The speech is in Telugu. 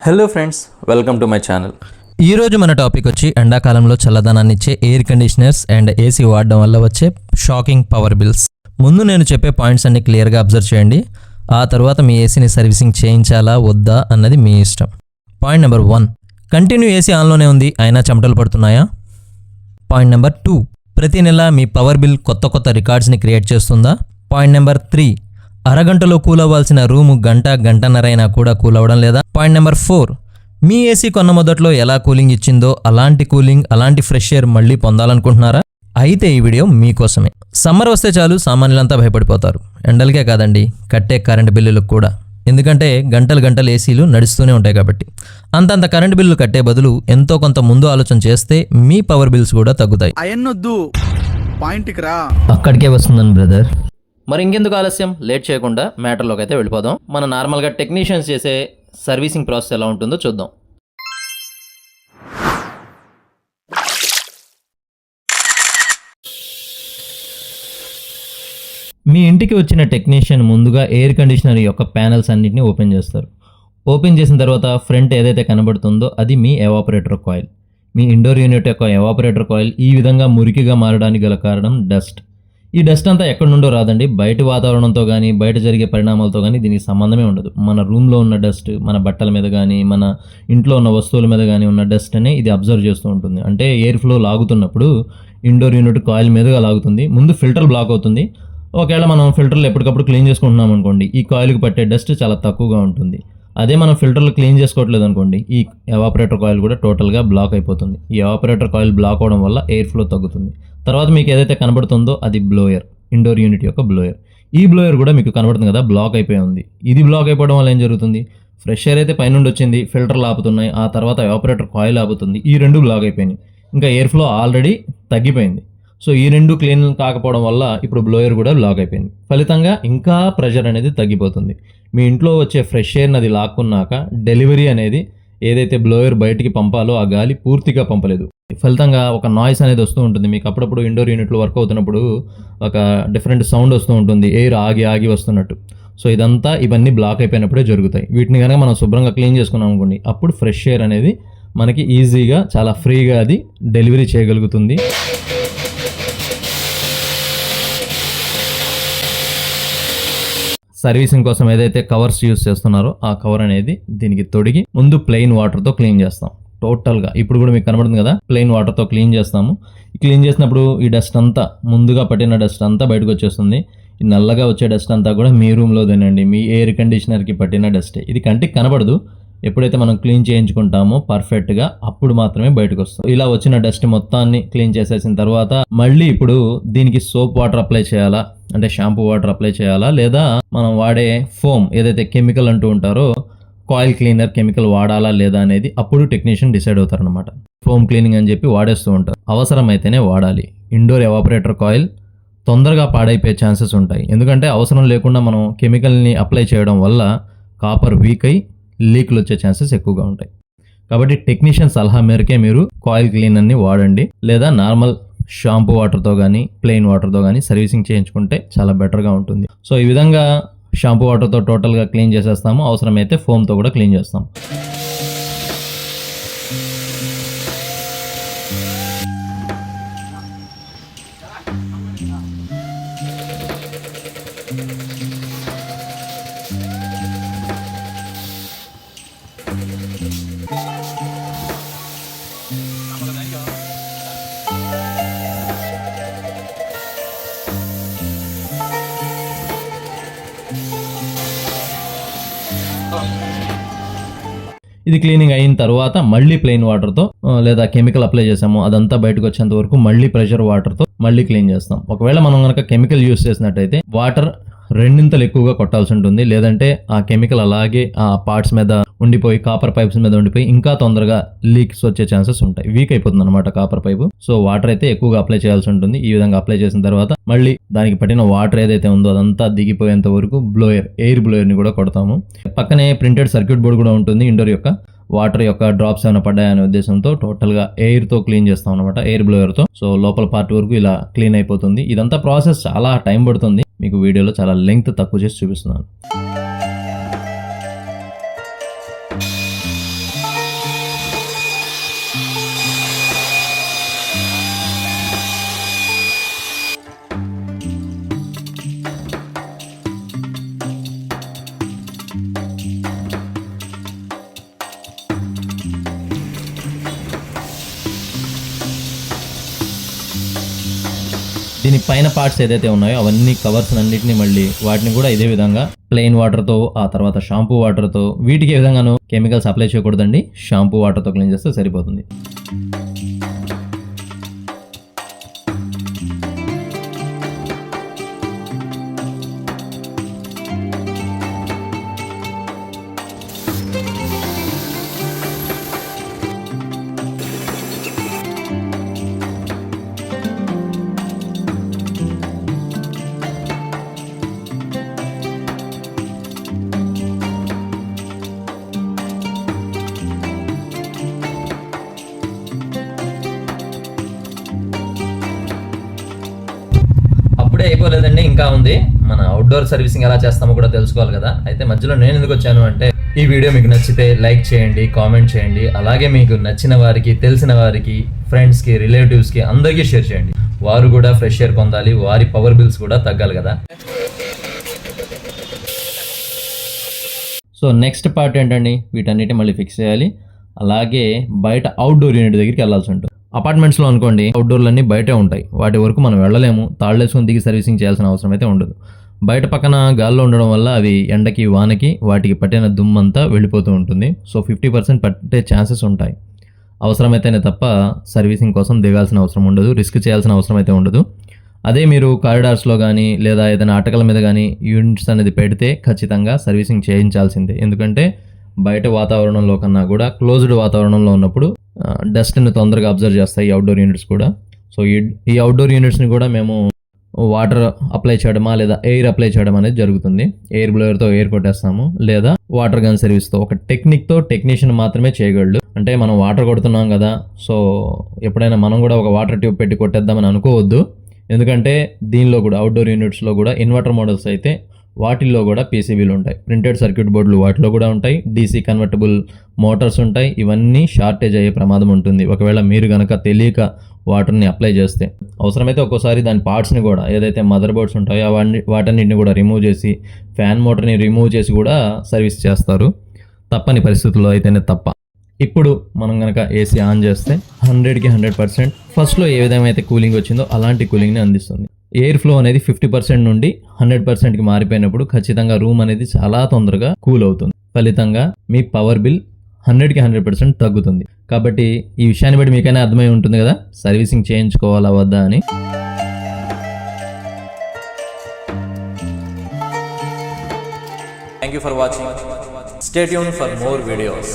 Hello friends, welcome to my channel. ఈరోజు మన టాపిక్ వచ్చి ఎండాకాలంలో చల్లదనాన్ని ఇచ్చే ఎయిర్ కండిషనర్స్ అండ్ ఏసీ వాడడం వల్ల వచ్చే షాకింగ్ పవర్ బిల్స్. ముందు నేను చెప్పే పాయింట్స్ అన్ని క్లియర్గా అబ్జర్వ్ చేయండి. ఆ తర్వాత మీ ఏసీని సర్వీసింగ్ చేయించాలా వద్దా అన్నది మీ ఇష్టం. పాయింట్ నెంబర్ 1, కంటిన్యూ ఏసీ ఆన్లోనే ఉంది అయినా చెమటలు పడుతున్నాయా? పాయింట్ నెంబర్ 2, ప్రతి నెల మీ పవర్ బిల్ కొత్త రికార్డ్స్ని క్రియేట్ చేస్తుందా? పాయింట్ నెంబర్ 3, అరగంటలో కూల్ అవ్వాల్సిన రూము గంటన్నరైనా కూడా కూల్ అవ్వడం లేదా? పాయింట్ నెంబర్ 4, మీ ఏసీ కొన్న మొదట్లో ఎలా కూలింగ్ ఇచ్చిందో అలాంటి ఫ్రెష్ ఎయిర్ మళ్ళీ పొందాలనుకుంటున్నారా? అయితే ఈ వీడియో మీకోసమే. సమ్మర్ వస్తే చాలు సామాన్యులంతా భయపడిపోతారు. ఎండలకే కాదండి, కట్టే కరెంటు బిల్లులకు కూడా. ఎందుకంటే గంటలు ఏసీలు నడుస్తూనే ఉంటాయి కాబట్టి. అంతంత కరెంటు బిల్లు కట్టే బదులు ఎంతో కొంత ముందు ఆలోచన చేస్తే మీ పవర్ బిల్స్ కూడా తగ్గుతాయి. అక్కడికే వస్తుందని బ్రదర్. మరి ఇంకెందుకు ఆలస్యం, లేట్ చేయకుండా మ్యాటర్లోకి అయితే వెళ్ళిపోదాం. మనం నార్మల్గా టెక్నీషియన్స్ చేసే సర్వీసింగ్ ప్రాసెస్ ఎలా ఉంటుందో చూద్దాం. మీ ఇంటికి వచ్చిన టెక్నీషియన్ ముందుగా ఎయిర్ కండిషనర్ యొక్క ప్యానెల్స్ అన్నింటినీ ఓపెన్ చేస్తారు. ఓపెన్ చేసిన తర్వాత ఫ్రంట్ ఏదైతే కనబడుతుందో అది మీ ఎవాపరేటర్ కాయిల్. మీ ఇండోర్ యూనిట్ యొక్క ఎవాపరేటర్ కాయిల్ ఈ విధంగా మురికిగా మారడానికి గల కారణం డస్ట్. ఈ డస్ట్ అంతా ఎక్కడి నుండో రాదండి, బయట వాతావరణంతో కానీ బయట జరిగే పరిణామాలతో కానీ దీనికి సంబంధమే ఉండదు. మన రూమ్లో ఉన్న డస్ట్, మన బట్టల మీద కానీ మన ఇంట్లో ఉన్న వస్తువుల మీద కానీ ఉన్న డస్ట్ అనే ఇది అబ్జర్వ్ చేస్తూ ఉంటుంది. అంటే ఎయిర్ ఫ్లో లాగుతున్నప్పుడు ఇండోర్ యూనిట్ కాయిల్ మీదుగా లాగుతుంది. ముందు ఫిల్టర్ బ్లాక్ అవుతుంది. ఒకవేళ మనం ఫిల్టర్లు ఎప్పటికప్పుడు క్లీన్ చేసుకుంటున్నాం అనుకోండి, ఈ కాయిల్కి పట్టే డస్ట్ చాలా తక్కువగా ఉంటుంది. అదే మనం ఫిల్టర్లు క్లీన్ చేసుకోవట్లేదు అనుకోండి, ఈ ఎవాపరేటర్ కాయిల్ కూడా టోటల్గా బ్లాక్ అయిపోతుంది. ఈ ఎవాపరేటర్ కాయిల్ బ్లాక్ అవడం వల్ల ఎయిర్ ఫ్లో తగ్గుతుంది. తర్వాత మీకు ఏదైతే కనబడుతుందో అది బ్లోయర్, ఇండోర్ యూనిట్ యొక్క బ్లోయర్. ఈ బ్లోయర్ కూడా మీకు కనబడుతుంది కదా, బ్లాక్ అయిపోయి ఉంది. ఇది బ్లాక్ అయిపోవడం వల్ల ఏం జరుగుతుంది, ఫ్రెష్ ఎయిర్ అయితే పైనుండి వచ్చింది, ఫిల్టర్లు ఆపుతున్నాయి, ఆ తర్వాత ఎవాపరేటర్ కాయిల్ ఆపుతుంది. ఈ రెండు బ్లాక్ అయిపోయినాయి. ఇంకా ఎయిర్ ఫ్లో ఆల్రెడీ తగ్గిపోయింది. సో ఈ రెండు క్లీన్ కాకపోవడం వల్ల ఇప్పుడు బ్లోయర్ కూడా బ్లాక్ అయిపోయింది. ఫలితంగా ఇంకా ప్రెషర్ అనేది తగ్గిపోతుంది. మీ ఇంట్లో వచ్చే ఫ్రెష్ ఎయిర్ని అది లాక్కున్నాక డెలివరీ అనేది ఏదైతే బ్లోయర్ బయటికి పంపాలో ఆ గాలి పూర్తిగా పంపలేదు. ఫలితంగా ఒక నాయిస్ అనేది వస్తూ ఉంటుంది. మీకు అప్పుడప్పుడు ఇండోర్ యూనిట్లో వర్క్ అవుతున్నప్పుడు ఒక డిఫరెంట్ సౌండ్ వస్తూ ఉంటుంది, ఎయిర్ ఆగి వస్తున్నట్టు. సో ఇవన్నీ బ్లాక్ అయిపోయినప్పుడే జరుగుతాయి. వీటిని కనుక మనం శుభ్రంగా క్లీన్ చేసుకున్నాం అనుకోండి, అప్పుడు ఫ్రెష్ ఎయిర్ అనేది మనకి ఈజీగా చాలా ఫ్రీగా అది డెలివరీ చేయగలుగుతుంది. సర్వీసింగ్ కోసం ఏదైతే కవర్స్ యూస్ చేస్తున్నారో ఆ కవర్ అనేది దీనికి తొడిగి ముందు ప్లెయిన్ వాటర్తో క్లీన్ చేస్తాం టోటల్గా. ఇప్పుడు కూడా మీకు కనబడుతుంది కదా, ప్లెయిన్ వాటర్తో క్లీన్ చేస్తాము. క్లీన్ చేసినప్పుడు ఈ డస్ట్ అంతా, ముందుగా పట్టిన డస్ట్ అంతా బయటకు వచ్చేస్తుంది. ఈ నల్లగా వచ్చే డస్ట్ అంతా కూడా మీ రూమ్లోదేనండి, మీ ఎయిర్ కండిషనర్కి పట్టిన డస్టే. ఇది కంటికి కనబడదు. ఎప్పుడైతే మనం క్లీన్ చేయించుకుంటామో పర్ఫెక్ట్గా అప్పుడు మాత్రమే బయటకు వస్తుంది. ఇలా వచ్చిన డస్ట్ మొత్తాన్ని క్లీన్ చేసేసిన తర్వాత మళ్ళీ ఇప్పుడు దీనికి సోప్ వాటర్ అప్లై చేయాలా, అంటే షాంపూ వాటర్ అప్లై చేయాలా, లేదా మనం వాడే ఫోమ్ ఏదైతే కెమికల్ అంటూ ఉంటారో కాయిల్ క్లీనర్ కెమికల్ వాడాలా లేదా అనేది అప్పుడు టెక్నీషియన్ డిసైడ్ అవుతారనమాట. ఫోమ్ క్లీనింగ్ అని చెప్పి వాడేస్తూ ఉంటారు. అవసరమైతేనే వాడాలి. ఇండోర్ ఎవాపరేటర్ కాయిల్ తొందరగా పాడైపోయే ఛాన్సెస్ ఉంటాయి. ఎందుకంటే అవసరం లేకుండా మనం కెమికల్ని అప్లై చేయడం వల్ల కాపర్ వీక్ అయి లీక్లు వచ్చే ఛాన్సెస్ ఎక్కువగా ఉంటాయి. కాబట్టి టెక్నీషియన్ సలహా మేరకే మీరు కాయిల్ క్లీనర్ని వాడండి, లేదా నార్మల్ షాంపూ వాటర్తో కానీ ప్లెయిన్ వాటర్తో కానీ సర్వీసింగ్ చేయించుకుంటే చాలా బెటర్గా ఉంటుంది. సో ఈ విధంగా షాంపూ వాటర్తో టోటల్గా క్లీన్ చేసేస్తాము. అవసరమైతే ఫోమ్తో కూడా క్లీన్ చేస్తాము. ఇది క్లీనింగ్ అయిన తర్వాత మళ్ళీ ప్లెయిన్ వాటర్తో లేదా కెమికల్ అప్లై చేసాము అదంతా బయటకు వచ్చేంత వరకు మళ్ళీ ప్రెషర్ వాటర్తో మళ్ళీ క్లీన్ చేస్తాం. ఒకవేళ మనం కనుక కెమికల్ యూస్ చేసినట్టయితే వాటర్ రెండింతలు ఎక్కువగా కొట్టాల్సి ఉంటుంది. లేదంటే ఆ కెమికల్ అలాగే ఆ పార్ట్స్ మీద ఉండిపోయి, కాపర్ పైప్స్ మీద ఉండిపోయి ఇంకా తొందరగా లీక్స్ వచ్చే ఛాన్సెస్ ఉంటాయి. వీక్ అయిపోతుంది అనమాట కాపర్ పైపు. సో వాటర్ అయితే ఎక్కువగా అప్లై చేయాల్సి ఉంటుంది. ఈ విధంగా అప్లై చేసిన తర్వాత మళ్ళీ దానికి పట్టిన వాటర్ ఏదైతే ఉందో అదంతా దిగిపోయేంత వరకు ఎయిర్ బ్లోయర్ని కూడా కొడతాము. పక్కనే ప్రింటెడ్ సర్క్యూట్ బోర్డు కూడా ఉంటుంది. ఇండోర్ యొక్క వాటర్ యొక్క డ్రాప్స్ ఏమైనా పడ్డాయనే ఉద్దేశంతో టోటల్గా ఎయిర్తో క్లీన్ చేస్తాం అనమాట, ఎయిర్ బ్లోయర్తో. సో లోపల పార్ట్ వరకు ఇలా క్లీన్ అయిపోతుంది. ఇదంతా ప్రాసెస్ చాలా టైం పడుతుంది. మీకు వీడియోలో చాలా లెంగ్త్ తక్కువ చేసి చూపిస్తున్నాను. దీని పైన పార్ట్స్ ఏదైతే ఉన్నాయో అవన్నీ కవర్స్ అన్నిటిని మళ్ళీ వాటిని కూడా ఇదే విధంగా ప్లెయిన్ వాటర్తో, ఆ తర్వాత షాంపూ వాటర్తో, వీటికి ఏ విధంగానూ కెమికల్స్ అప్లై చేయకూడదండి. షాంపూ వాటర్తో క్లీన్ చేస్తే సరిపోతుంది. అప్పుడే అయిపోలేదండి, ఇంకా ఉంది. మన అవుట్డోర్ సర్వీసింగ్ ఎలా చేస్తామో కూడా తెలుసుకోవాలి కదా. అయితే మధ్యలో నేను ఎందుకు వచ్చాను అంటే, ఈ వీడియో మీకు నచ్చితే లైక్ చేయండి, కామెంట్ చేయండి, అలాగే మీకు నచ్చిన వారికి, తెలిసిన వారికి, ఫ్రెండ్స్కి, రిలేటివ్స్కి అందరికీ షేర్ చేయండి. వారు కూడా ఫ్రెష్ ఎయిర్ పొందాలి, వారి పవర్ బిల్స్ కూడా తగ్గాలి కదా. సో నెక్స్ట్ పార్ట్ ఏంటండి, వీటన్నిటి మళ్ళీ ఫిక్స్ చేయాలి. అలాగే బయట అవుట్డోర్ యూనిట్ దగ్గరికి వెళ్ళాల్సి ఉంటుంది. అపార్ట్మెంట్స్లో అనుకోండి, అవుట్డోర్లన్నీ బయటే ఉంటాయి. వాటి వరకు మనం వెళ్ళలేము, తాళ్ళేసుకొని దిగి సర్వీసింగ్ చేయాల్సిన అవసరం అయితే ఉండదు. బయట పక్కన గాల్లో ఉండడం వల్ల అవి ఎండకి, వానకి, వాటికి పట్టిన దుమ్మంతా వెళ్ళిపోతూ ఉంటుంది. సో 50% పట్టే ఛాన్సెస్ ఉంటాయి. అవసరమైతేనే తప్ప సర్వీసింగ్ కోసం దిగాల్సిన అవసరం ఉండదు, రిస్క్ చేయాల్సిన అవసరం అయితే ఉండదు. అదే మీరు కారిడార్స్లో కానీ లేదా ఏదైనా అటకల మీద కానీ యూనిట్స్ అనేది పెడితే ఖచ్చితంగా సర్వీసింగ్ చేయించాల్సిందే. ఎందుకంటే బయట వాతావరణంలో కన్నా కూడా క్లోజ్డ్ వాతావరణంలో ఉన్నప్పుడు డస్ట్ని తొందరగా అబ్జర్వ్ చేస్తాయి ఈ అవుట్డోర్ యూనిట్స్ కూడా. సో ఈ అవుట్డోర్ యూనిట్స్ని కూడా మేము వాటర్ అప్లై చేయడమా లేదా ఎయిర్ అప్లై చేయడం అనేది జరుగుతుంది. ఎయిర్ బ్లోయర్తో ఎయిర్ కొట్టేస్తాము, లేదా వాటర్ గన్ సర్వీస్తో. ఒక టెక్నిక్తో టెక్నీషియన్ మాత్రమే చేయగలడు. అంటే మనం వాటర్ కొడుతున్నాం కదా, సో ఎప్పుడైనా మనం కూడా ఒక వాటర్ ట్యూబ్ పెట్టి కొట్టేద్దామని అనుకోవద్దు. ఎందుకంటే దీనిలో కూడా అవుట్డోర్ యూనిట్స్లో కూడా ఇన్వర్టర్ మోడల్స్ అయితే వాటిల్లో కూడా పీసీబీలు ఉంటాయి, ప్రింటెడ్ సర్క్యూట్ బోర్డులు వాటిలో కూడా ఉంటాయి, డీసీ కన్వర్టబుల్ మోటార్స్ ఉంటాయి. ఇవన్నీ షార్టేజ్ అయ్యే ప్రమాదం ఉంటుంది ఒకవేళ మీరు కనుక తెలియక వాటర్ని అప్లై చేస్తే. అవసరమైతే ఒక్కోసారి దాని పార్ట్స్ని కూడా, ఏదైతే మదర్ బోర్డ్స్ ఉంటాయో వాటన్నిటిని కూడా రిమూవ్ చేసి, ఫ్యాన్ మోటార్ని రిమూవ్ చేసి కూడా సర్వీస్ చేస్తారు, తప్పని పరిస్థితుల్లో అయితేనే తప్ప. ఇప్పుడు మనం కనుక ఏసీ ఆన్ చేస్తే 100కి 100% ఫస్ట్లో ఏ విధంగా అయితే కూలింగ్ వచ్చిందో అలాంటి కూలింగ్ని అందిస్తుంది. ఎయిర్ ఫ్లో అనేది 50% నుండి 100%కి మారిపోయినప్పుడు ఖచ్చితంగా రూమ్ అనేది చాలా తొందరగా కూల్ అవుతుంది. ఫలితంగా మీ పవర్ బిల్ 100కి 100% తగ్గుతుంది. కాబట్టి ఈ విషయాన్ని బట్టి మీకైనా అర్థమై ఉంటుంది కదా, సర్వీసింగ్ చేయించుకోవాలా వద్దా అని. Thank you for watching. Stay tuned for more videos.